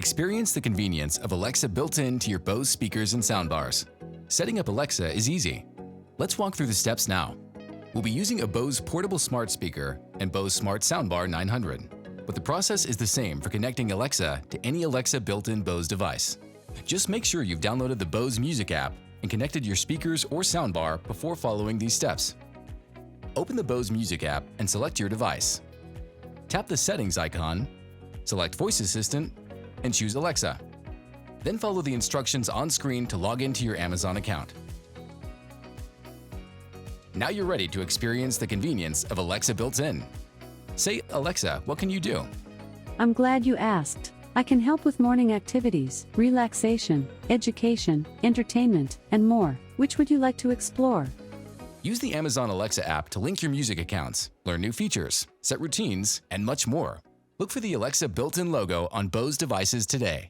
Experience the convenience of Alexa built into your Bose speakers and soundbars. Setting up Alexa is easy. Let's walk through the steps now. We'll be using a Bose portable smart speaker and Bose Smart Soundbar 900, but the process is the same for connecting Alexa to any Alexa built-in Bose device. Just make sure you've downloaded the Bose Music app and connected your speakers or soundbar before following these steps. Open the Bose Music app and select your device. Tap the Settings icon, select Voice Assistant, and choose Alexa. Then follow the instructions on screen to log into your Amazon account. Now you're ready to experience the convenience of Alexa built-in. Say, "Alexa, what can you do?" I'm glad you asked. I can help with morning activities, relaxation, education, entertainment, and more. Which would you like to explore? Use the Amazon Alexa app to link your music accounts, learn new features, set routines, and much more. Look for the Alexa built-in logo on Bose devices today.